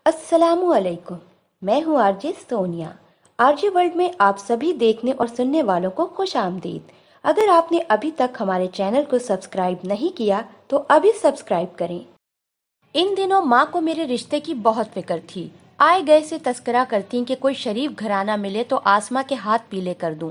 अस्सलाम वालेकुम। मैं हूँ आरजे सोनिया। आरजे वर्ल्ड में आप सभी देखने और सुनने वालों को खुश आमदीद। अगर आपने अभी तक हमारे चैनल को सब्सक्राइब नहीं किया तो अभी सब्सक्राइब करें। इन दिनों माँ को मेरे रिश्ते की बहुत फिक्र थी। आए गए से तस्करा करती कि कोई शरीफ घराना मिले तो आसमां के हाथ पीले कर दूं।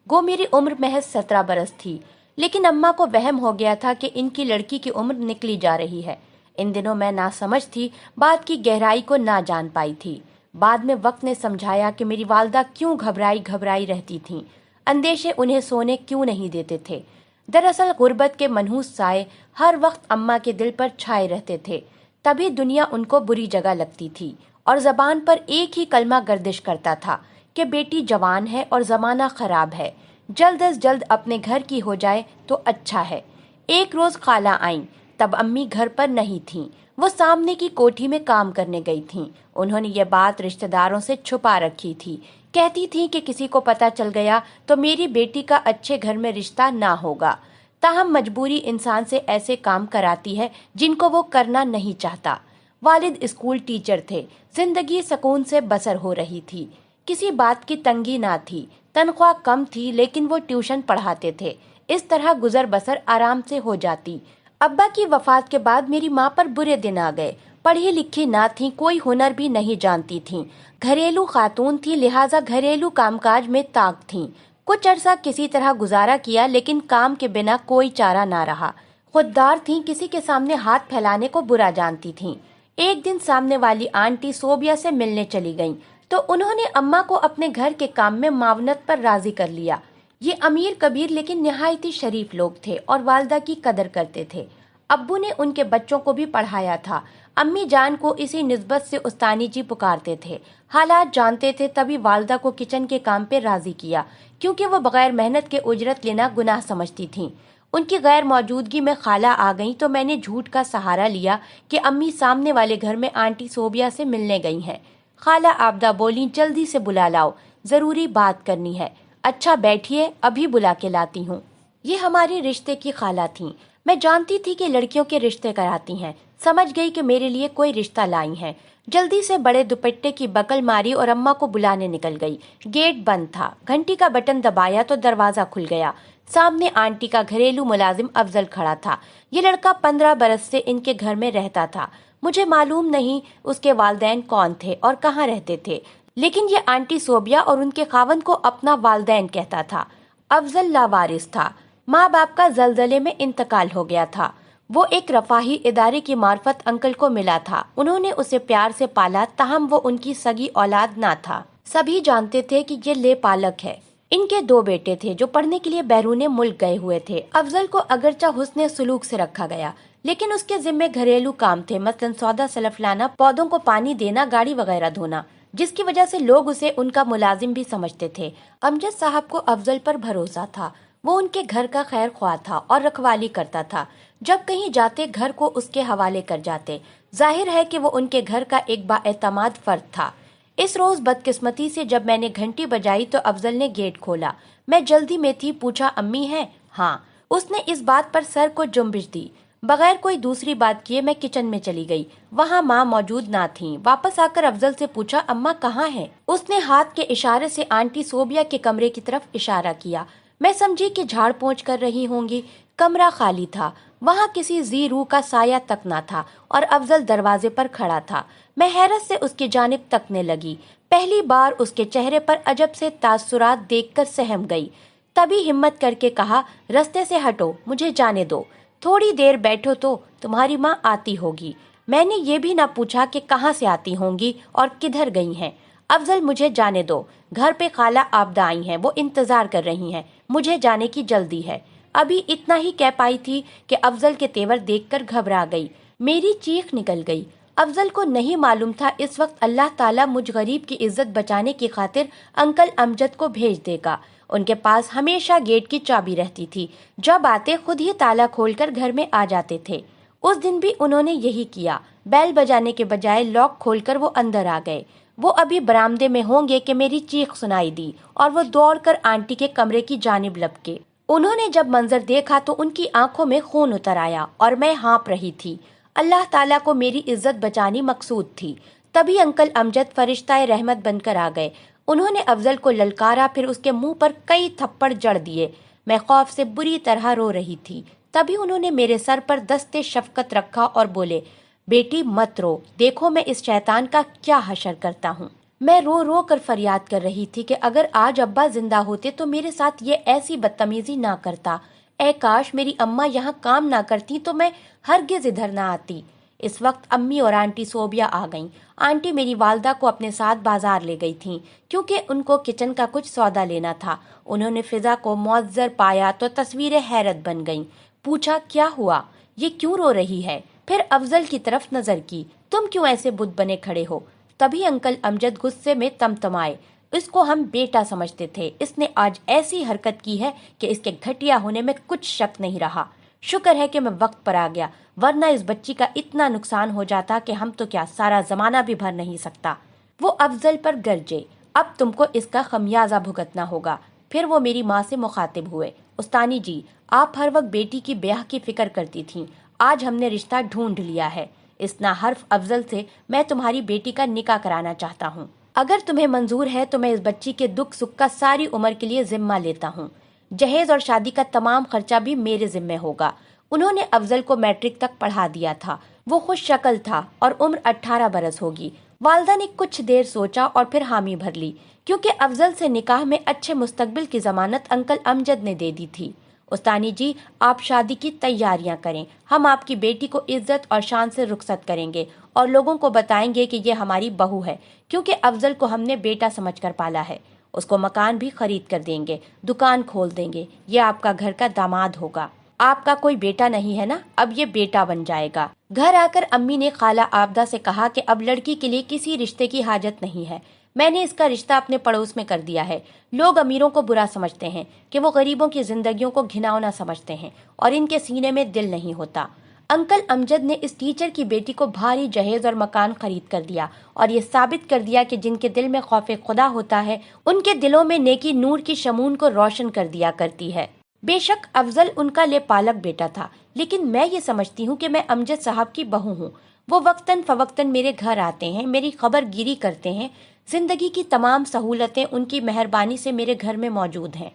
गो मेरी उम्र महज 17 बरस थी, लेकिन अम्मा को वहम हो गया था कि इनकी लड़की की उम्र निकली जा रही है। इन दिनों मैं नासमझ थी, बात की गहराई को ना जान पाई थी। बाद में वक्त ने समझाया कि मेरी वालदा क्यों घबराई घबराई रहती थीं। अंदेशे उन्हें सोने क्यों नहीं देते थे। दरअसल गुर्बत के मनहूस साए हर वक्त अम्मा के दिल पर छाए रहते थे। तभी दुनिया उनको बुरी जगह लगती थी और जबान पर एक ही कलमा गर्दिश करता था कि बेटी जवान है और जमाना खराब है, जल्द अज जल्द अपने घर की हो जाए तो अच्छा है। एक रोज खाला आईं, तब अम्मी घर पर नहीं थीं। वो सामने की कोठी में काम करने गई थीं। उन्होंने ये बात रिश्तेदारों से छुपा रखी थी। कहती थीं कि किसी को पता चल गया तो मेरी बेटी का अच्छे घर में रिश्ता ना होगा। ताहम मजबूरी इंसान से ऐसे काम कराती है जिनको वो करना नहीं चाहता। वालिद स्कूल टीचर थे, जिंदगी सुकून से बसर हो रही थी, किसी बात की तंगी ना थी। तनख्वाह कम थी लेकिन वो ट्यूशन पढ़ाते थे। इस तरह गुजर बसर आराम से हो जाती। अब्बा की वफात के बाद मेरी माँ पर बुरे दिन आ गए। पढ़ी लिखी ना थी, कोई हुनर भी नहीं जानती थीं। घरेलू खातून थी, लिहाजा घरेलू कामकाज में ताक थीं। कुछ अरसा किसी तरह गुजारा किया, लेकिन काम के बिना कोई चारा ना रहा। खुददार थीं, किसी के सामने हाथ फैलाने को बुरा जानती थीं। एक दिन सामने वाली आंटी सोबिया से मिलने चली गईं, तो उन्होंने अम्मा को अपने घर के काम में मावनत पर राजी कर लिया। ये अमीर कबीर लेकिन निहायती शरीफ लोग थे और वालदा की कदर करते थे। अब्बू ने उनके बच्चों को भी पढ़ाया था। अम्मी जान को इसी निस्बत से उस्तानी जी पुकारते थे। हालात जानते थे, तभी वालदा को किचन के काम पे राजी किया, क्योंकि वो बगैर मेहनत के उजरत लेना गुनाह समझती थीं। उनकी गैर मौजूदगी में खाला आ गई तो मैंने झूठ का सहारा लिया कि अम्मी सामने वाले घर में आंटी सोबिया से मिलने गई हैं। खाला आबदा बोली, जल्दी से बुला लाओ, जरूरी बात करनी है। अच्छा बैठिए, अभी बुला के लाती हूँ। ये हमारे रिश्ते की खाला थीं। मैं जानती थी कि लड़कियों के रिश्ते कराती हैं। समझ गई कि मेरे लिए कोई रिश्ता लाई हैं। जल्दी से बड़े दुपट्टे की बकल मारी और अम्मा को बुलाने निकल गई। गेट बंद था। घंटी का बटन दबाया तो दरवाजा खुल गया। सामने आंटी का घरेलू मुलाजिम अफजल खड़ा था। ये लड़का 15 बरस से इनके घर में रहता था। मुझे मालूम नहीं उसके वालदैन कौन थे और कहाँ रहते थे, लेकिन ये आंटी सोबिया और उनके खावंद को अपना वालदैन कहता था। अफजल लावारिस था। माँ बाप का जलजले में इंतकाल हो गया था। वो एक रफाही इदारे की मार्फत अंकल को मिला था। उन्होंने उसे प्यार से पाला, ताहम वो उनकी सगी औलाद ना था। सभी जानते थे कि ये ले पालक है। इनके 2 बेटे थे जो पढ़ने के लिए बैरूने मुल्क गए हुए थे। अफजल को अगरचा हुस्ने सुलूक से रखा गया, लेकिन उसके जिम्मे घरेलू काम थे, मसलन सौदा सलफ लाना, पौधों को पानी देना, गाड़ी वगैरह धोना, जिसकी वजह से लोग उसे उनका मुलाजिम भी समझते थे। अमजद साहब को अफजल पर भरोसा था। वो उनके घर का खैर ख्वाह था और रखवाली करता था। जब कहीं जाते घर को उसके हवाले कर जाते। जाहिर है कि वो उनके घर का एक बाएतमाद फर्द था। इस रोज बदकिस्मती से जब मैंने घंटी बजाई तो अफजल ने गेट खोला। मैं जल्दी में थी, पूछा, अम्मी है? हाँ। उसने इस बात पर सर को जुम्बिश दी। बगैर कोई दूसरी बात किए मैं किचन में चली गई। वहाँ माँ मौजूद ना थी। वापस आकर अफजल से पूछा, अम्मा कहाँ है? उसने हाथ के इशारे से आंटी सोबिया के कमरे की तरफ इशारा किया। मैं समझी कि झाड़ पोंछ कर रही होंगी। कमरा खाली था। वहाँ किसी जी रूह का साया तक ना था और अफजल दरवाजे पर खड़ा था। मैं हैरत से उसकी जानिब तकने लगी। पहली बार उसके चेहरे पर अजब से तासुरात देखकर सहम गई। तभी हिम्मत करके कहा, रास्ते से हटो, मुझे जाने दो। थोड़ी देर बैठो तो तुम्हारी माँ आती होगी। मैंने ये भी ना पूछा कि कहाँ से आती होंगी और किधर गई हैं। अफजल, मुझे जाने दो, घर पे खाला आबदा आई हैं, वो इंतजार कर रही हैं, मुझे जाने की जल्दी है। अभी इतना ही कह पाई थी कि अफजल के तेवर देखकर घबरा गई। मेरी चीख निकल गई। अफजल को नहीं मालूम था इस वक्त अल्लाह ताला मुझ गरीब की इज्जत बचाने की खातिर अंकल अमजद को भेज देगा। उनके पास हमेशा गेट की चाबी रहती थी। जब आते खुद ही ताला खोलकर घर में आ जाते थे। उस दिन भी उन्होंने यही किया। बैल बजाने के बजाय लॉक खोलकर वो अंदर आ गए। वो अभी बरामदे में होंगे कि मेरी चीख सुनाई दी और वो दौड़कर आंटी के कमरे की जानिब लपके। उन्होंने जब मंजर देखा तो उनकी आंखों में खून उतर आया और मैं हाँप रही थी। अल्लाह ताला को मेरी इज्जत बचानी मकसूद थी। तभी अंकल अमजद फरिश्ता रहमत बनकर आ गए। उन्होंने अफजल को ललकारा, फिर उसके मुंह पर कई थप्पड़ जड़ दिए। मैं खौफ से बुरी तरह रो रही थी। तभी उन्होंने मेरे सर पर दस्ते शफकत रखा और बोले, बेटी मत रो, देखो मैं इस शैतान का क्या हशर करता हूँ। मैं रो रो कर फरियाद कर रही थी कि अगर आज अब्बा जिंदा होते तो मेरे साथ ये ऐसी बदतमीजी ना करता। ऐ काश मेरी अम्मा यहाँ काम ना करती तो मैं हरगिज इधर ना आती। इस वक्त अम्मी और आंटी सोबिया आ गईं। आंटी मेरी वालदा को अपने साथ बाजार ले गई थीं क्योंकि उनको किचन का कुछ सौदा लेना था। उन्होंने फिजा को मुअज्जर पाया तो तस्वीरें हैरत बन गईं। पूछा, क्या हुआ, ये क्यों रो रही है? फिर अफजल की तरफ नजर की। तुम क्यों ऐसे बुत बने खड़े हो? तभी अंकल अमजद गुस्से में तमतमाए। इसको हम बेटा समझते थे, इसने आज ऐसी हरकत की है कि इसके घटिया होने में कुछ शक नहीं रहा। शुक्र है कि मैं वक्त पर आ गया, वरना इस बच्ची का इतना नुकसान हो जाता कि हम तो क्या सारा जमाना भी भर नहीं सकता। वो अफजल पर गरजे, अब तुमको इसका खमियाजा भुगतना होगा। फिर वो मेरी माँ से मुखातिब हुए, उस्तानी जी, आप हर वक्त बेटी की ब्याह की फिक्र करती थीं, आज हमने रिश्ता ढूंढ लिया है। इस नाहर्फ अफजल से मैं तुम्हारी बेटी का निकाह कराना चाहता हूँ। अगर तुम्हें मंजूर है तो मैं इस बच्ची के दुख सुख का सारी उम्र के लिए जिम्मा लेता हूँ। जहेज और शादी का तमाम खर्चा भी मेरे जिम्मे होगा। उन्होंने अफजल को मैट्रिक तक पढ़ा दिया था। वो खुश शक्ल था और उम्र 18 बरस होगी। वालदा ने कुछ देर सोचा और फिर हामी भर ली, क्योंकि अफजल से निकाह में अच्छे मुस्तकबिल की जमानत अंकल अमजद ने दे दी थी। उस्तानी जी, आप शादी की तैयारियां करें, हम आपकी बेटी को इज्जत और शान से रुखसत करेंगे और लोगों को बताएंगे कि ये हमारी बहू है, क्योंकि अफजल को हमने बेटा समझकर पाला है। उसको मकान भी खरीद कर देंगे, दुकान खोल देंगे, ये आपका घर का दामाद होगा। आपका कोई बेटा नहीं है ना, अब ये बेटा बन जाएगा। घर आकर अम्मी ने खाला आबदा से कहा कि अब लड़की के लिए किसी रिश्ते की हाजत नहीं है। मैंने इसका रिश्ता अपने पड़ोस में कर दिया है। लोग अमीरों को बुरा समझते हैं कि वो गरीबों की जिंदगियों को घिनौना समझते हैं और इनके सीने में दिल नहीं होता। अंकल अमजद ने इस टीचर की बेटी को भारी जहेज और मकान खरीद कर दिया और ये साबित कर दिया कि जिनके दिल में खौफ खुदा होता है, उनके दिलों में नेकी नूर की शमून को रोशन कर दिया करती है। बेशक अफजल उनका ले पालक बेटा था, लेकिन मैं ये समझती हूँ कि मैं अमजद साहब की बहू हूँ। वो वक्तन फवक्तन मेरे घर आते हैं, मेरी खबर गिरी करते हैं। जिंदगी की तमाम सहूलतें उनकी मेहरबानी से मेरे घर में मौजूद हैं।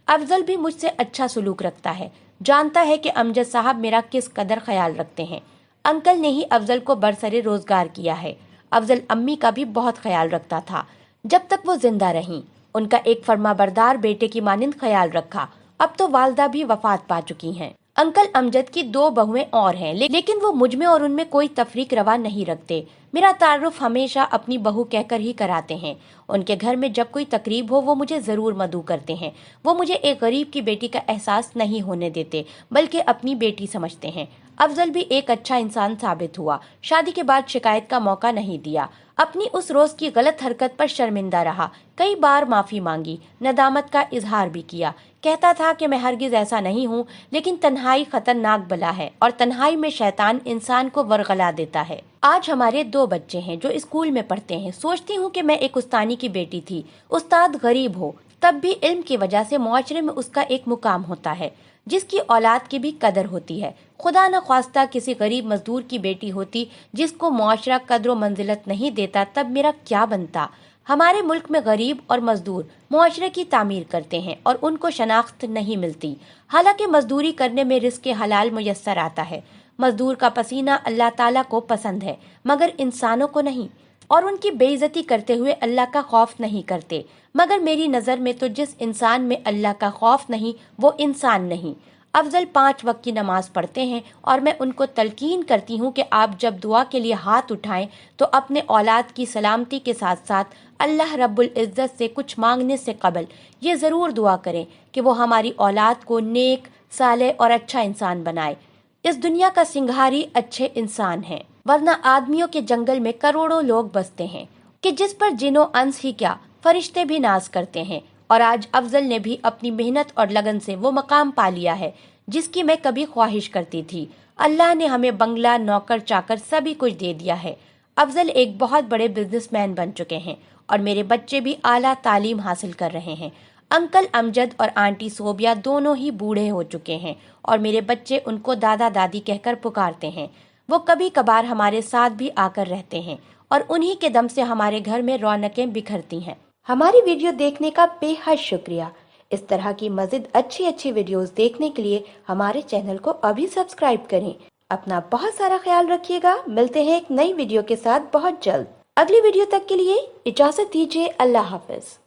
अफजल भी मुझसे अच्छा सलूक रखता है, जानता है कि अमजद साहब मेरा किस कदर ख्याल रखते हैं। अंकल ने ही अफजल को बरसरे रोजगार किया है। अफजल अम्मी का भी बहुत ख्याल रखता था जब तक वो जिंदा रहीं। उनका एक फर्माबरदार बेटे की मानिंद ख्याल रखा। अब तो वालदा भी वफात पा चुकी हैं। अंकल अमजद की 2 बहुएं और हैं, लेकिन वो मुझ में और उनमें कोई तफरीक रवा नहीं रखते। मेरा तारुफ हमेशा अपनी बहू कहकर ही कराते हैं। उनके घर में जब कोई तकरीब हो वो मुझे जरूर मदऊ करते हैं। वो मुझे एक गरीब की बेटी का एहसास नहीं होने देते, बल्कि अपनी बेटी समझते हैं। अफजल भी एक अच्छा इंसान साबित हुआ। शादी के बाद शिकायत का मौका नहीं दिया। अपनी उस रोज की गलत हरकत पर शर्मिंदा रहा। कई बार माफी मांगी, नदामत का इजहार भी किया। कहता था कि मैं हरगिज ऐसा नहीं हूँ, लेकिन तन्हाई खतरनाक बला है और तन्हाई में शैतान इंसान को वरगला देता है। आज हमारे 2 बच्चे हैं जो स्कूल में पढ़ते हैं। सोचती हूँ कि मैं एक उस्तानी की बेटी थी। उस्ताद गरीब हो तब भी इल्म की वजह से मुआशरे में उसका एक मुकाम होता है, जिसकी औलाद की भी कदर होती है। खुदा न ख्वास्ता किसी गरीब मजदूर की बेटी होती जिसको मुआशरा कद्र मंजिलत नहीं देता, तब मेरा क्या बनता। हमारे मुल्क में गरीब और मजदूर मुआशरे की तामीर करते हैं और उनको शनाख्त नहीं मिलती। हालांकि मजदूरी करने में रिस्क हलाल मुयस्सर आता है। मजदूर का पसीना अल्लाह ताला को पसंद है, मगर इंसानों को नहीं, और उनकी बेइज्जती करते हुए अल्लाह का खौफ नहीं करते। मगर मेरी नज़र में तो जिस इंसान में अल्लाह का खौफ नहीं वो इंसान नहीं। अफजल 5 वक्त की नमाज पढ़ते हैं और मैं उनको तलकीन करती हूँ कि आप जब दुआ के लिए हाथ उठाएं तो अपने औलाद की सलामती के साथ साथ अल्लाह रब्बुल इज़्ज़त से कुछ मांगने से कबल ये ज़रूर दुआ करें कि वो हमारी औलाद को नेक, साले और अच्छा इंसान बनाए। इस दुनिया का सिंघारी अच्छे इंसान है, वरना आदमियों के जंगल में करोड़ों लोग बसते हैं कि जिस पर जिनो अंस ही क्या फरिश्ते भी नाज करते हैं। और आज अफजल ने भी अपनी मेहनत और लगन से वो मकाम पा लिया है जिसकी मैं कभी ख्वाहिश करती थी। अल्लाह ने हमें बंगला, नौकर चाकर सभी कुछ दे दिया है। अफजल एक बहुत बड़े बिजनेसमैन बन चुके हैं और मेरे बच्चे भी आला तालीम हासिल कर रहे हैं। अंकल अमजद और आंटी सोबिया दोनों ही बूढ़े हो चुके हैं और मेरे बच्चे उनको दादा दादी कहकर पुकारते हैं। वो कभी कभार हमारे साथ भी आकर रहते हैं اور انہی کے دم سے ہمارے گھر میں رونقیں بکھرتی ہیں۔ ہماری ویڈیو دیکھنے کا بے حد شکریہ۔ اس طرح کی مزید اچھی ویڈیوز دیکھنے کے لیے ہمارے چینل کو ابھی سبسکرائب کریں۔ اپنا بہت سارا خیال رکھیے گا۔ ملتے ہیں ایک نئی ویڈیو کے ساتھ بہت جلد۔ اگلی ویڈیو تک کے لیے اجازت دیجیے۔ اللہ حافظ۔